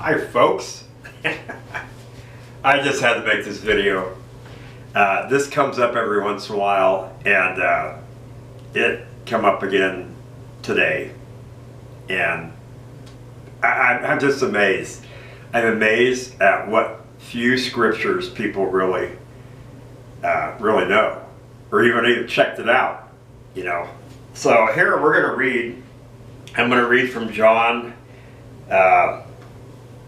Hi folks. I just had to make this video. This comes up every once in a while, and it come up again today, and I'm just amazed. I'm amazed at what few scriptures people really know, or even checked it out, you know. So here we're going to read. I'm going to read from John.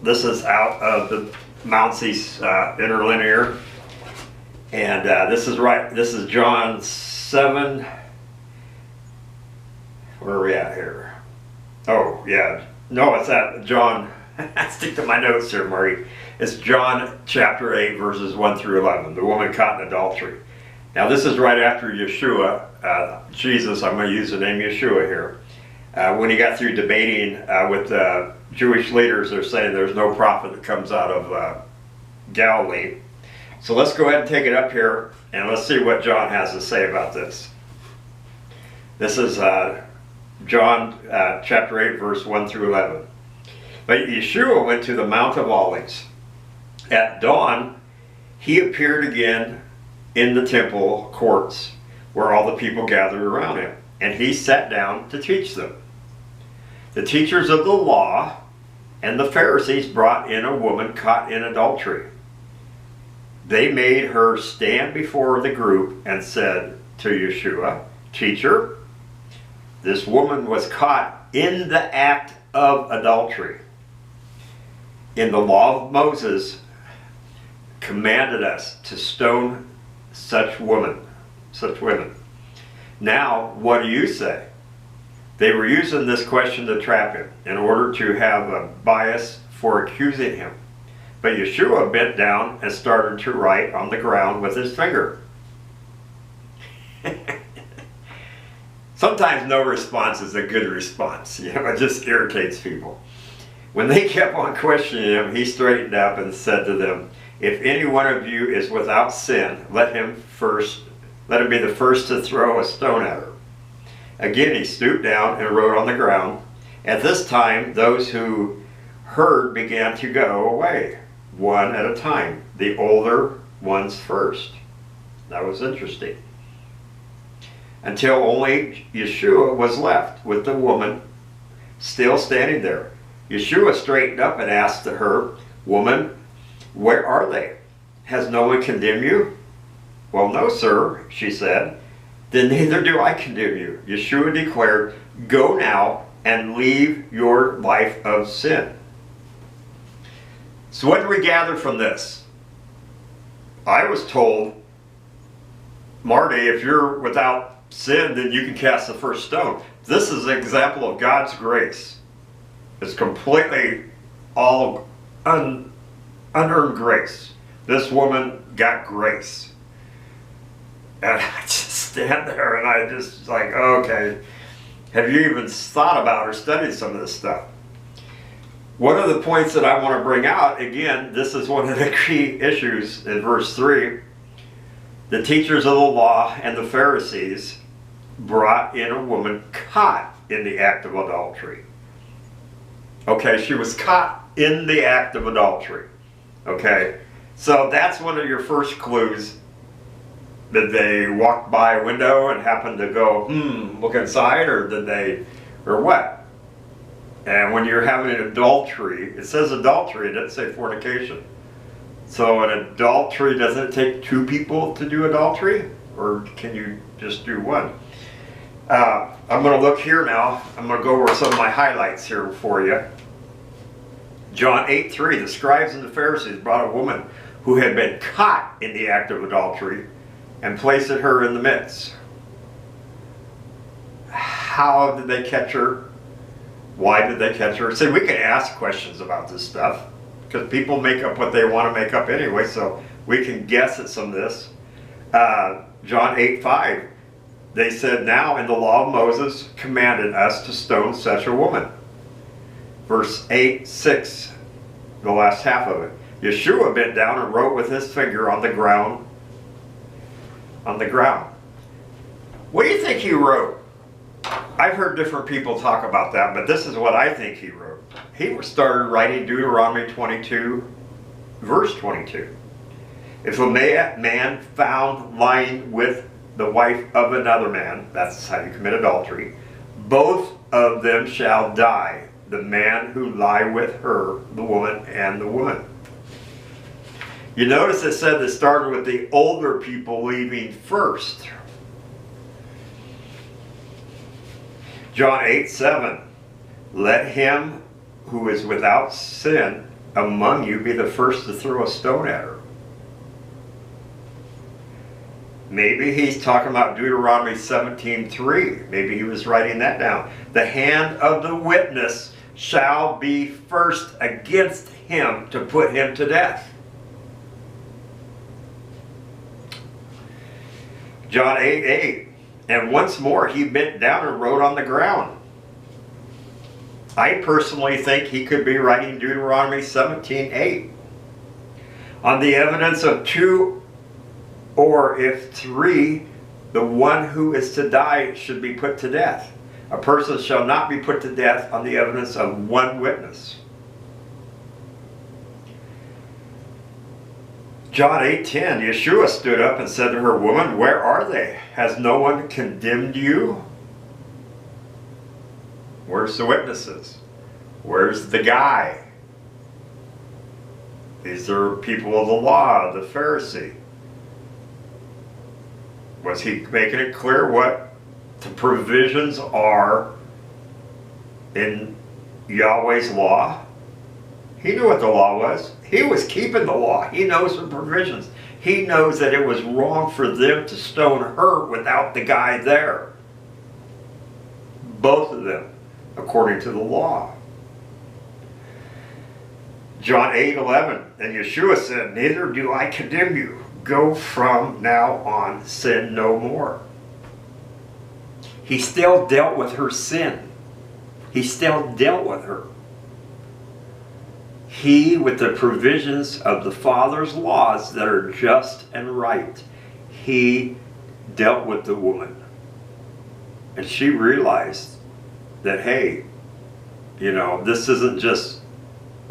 This is out of the Mountsea's interlinear, and this is John 7. Where are we at here? Oh yeah, no, it's at John. I stick to my notes here, Marty. It's John chapter 8 verses 1 through 11. The woman caught in adultery. Now this is right after Yeshua, Jesus. I'm going to use the name Yeshua here. When he got through debating with Jewish leaders, they're saying there's no prophet that comes out of Galilee. So let's go ahead and take it up here, and let's see what John has to say about this. This is John chapter 8, verse 1 through 11. But Yeshua went to the Mount of Olives. At dawn, he appeared again in the temple courts, where all the people gathered around him, and he sat down to teach them. The teachers of the law and the Pharisees brought in a woman caught in adultery. They made her stand before the group and said to Yeshua, "Teacher, this woman was caught in the act of adultery. In the law of Moses commanded us to stone such women. Now, what do you say?" They were using this question to trap him in order to have a bias for accusing him. But Yeshua bent down and started to write on the ground with his finger. Sometimes no response is a good response. You know, it just irritates people. When they kept on questioning him, he straightened up and said to them, "If any one of you is without sin, let him be the first to throw a stone at her." Again he stooped down and wrote on the ground. At this time those who heard began to go away, one at a time, the older ones first. That was interesting. Until only Yeshua was left with the woman still standing there. Yeshua straightened up and asked her, "Woman, where are they? Has no one condemned you?" "Well, no, sir," she said. "Then neither do I condemn you." Yeshua declared, "Go now and leave your life of sin." So what do we gather from this? I was told, Marty, if you're without sin, then you can cast the first stone. This is an example of God's grace. It's completely all unearned grace. This woman got grace. And I just stand there and I just like, okay, have you even thought about or studied some of this stuff? One of the points that I want to bring out, again, this is one of the key issues in verse 3. The teachers of the law and the Pharisees brought in a woman caught in the act of adultery. Okay, she was caught in the act of adultery. Okay, so that's one of your first clues. Did they walk by a window and happen to go, look inside, or what? And when you're having an adultery, it says adultery, it doesn't say fornication. So an adultery, doesn't it take two people to do adultery? Or can you just do one? I'm going to look here now. I'm going to go over some of my highlights here for you. John 8:3, the scribes and the Pharisees brought a woman who had been caught in the act of adultery and placed her in the midst. How did they catch her? Why did they catch her? See, we can ask questions about this stuff because people make up what they want to make up anyway, so we can guess at some of this. John 8:5, they said, "Now in the law of Moses commanded us to stone such a woman." Verse 8:6, the last half of it. Yeshua bent down and wrote with his finger on the ground. What do you think he wrote? I've heard different people talk about that, but this is what I think he wrote. He started writing Deuteronomy 22, verse 22. If a man found lying with the wife of another man, that's how you commit adultery, both of them shall die, the man who lie with her, the woman, and the woman. You notice it said it started with the older people leaving first. John 8:7, let him who is without sin among you be the first to throw a stone at her. Maybe he's talking about Deuteronomy 17:3. Maybe he was writing that down. The hand of the witness shall be first against him to put him to death. John 8:8. And once more he bent down and wrote on the ground. I personally think he could be writing Deuteronomy 17:8. On the evidence of two, or if three, the one who is to die should be put to death. A person shall not be put to death on the evidence of one witness. John 8:10, Yeshua stood up and said to her, woman, where are they? Has no one condemned you? Where's the witnesses? Where's the guy? These are people of the law, the Pharisee. Was he making it clear what the provisions are in Yahweh's law? He knew what the law was. He was keeping the law. He knows the provisions. He knows that it was wrong for them to stone her without the guy there. Both of them, according to the law. John 8:11, and Yeshua said, neither do I condemn you. Go from now on, sin no more. He still dealt with her sin. He still dealt with her. He, with the provisions of the Father's laws that are just and right, he dealt with the woman. And she realized that, hey, you know, this isn't just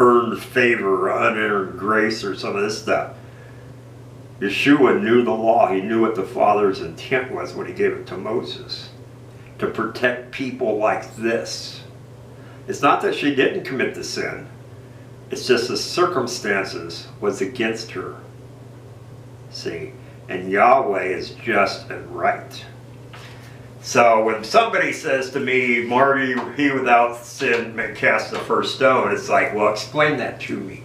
earned favor or unearned grace or some of this stuff. Yeshua knew the law. He knew what the Father's intent was when he gave it to Moses. To protect people like this. It's not that she didn't commit the sin. It's just the circumstances was against her. See? And Yahweh is just and right. So when somebody says to me, Marty, he without sin may cast the first stone, it's like, well, explain that to me.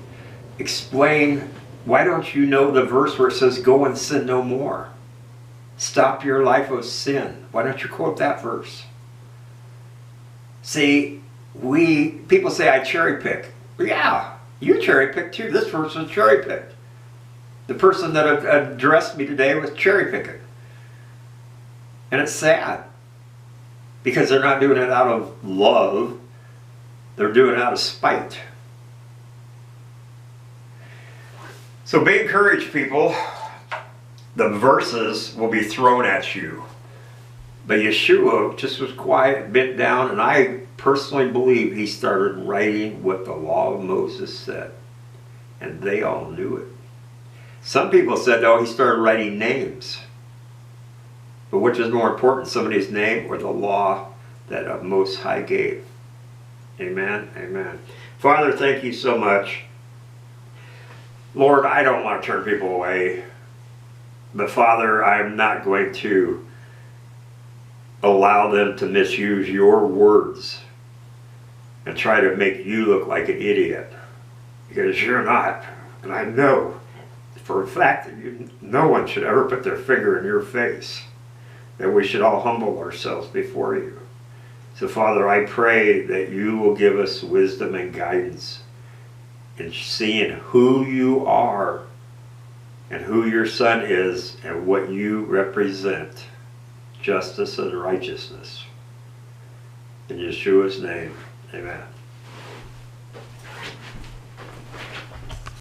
Explain, why don't you know the verse where it says, go and sin no more? Stop your life of sin. Why don't you quote that verse? See, people say I cherry pick. Yeah, you cherry pick too. This verse was cherry picked. The person that addressed me today was cherry picking. And it's sad. Because they're not doing it out of love. They're doing it out of spite. So be encouraged, people. The verses will be thrown at you. But Yeshua just was quiet, bent down, and I personally believe he started writing what the law of Moses said. And they all knew it. Some people said, oh, he started writing names. But which is more important, somebody's name or the law that Most High gave? Amen? Amen. Father, thank you so much. Lord, I don't want to turn people away. But Father, I'm not going to allow them to misuse your words and try to make you look like an idiot. Because you're not. And I know for a fact that no one should ever put their finger in your face. That we should all humble ourselves before you. So Father, I pray that you will give us wisdom and guidance in seeing who you are and who your Son is and what you represent. Justice and righteousness. In Yeshua's name, amen.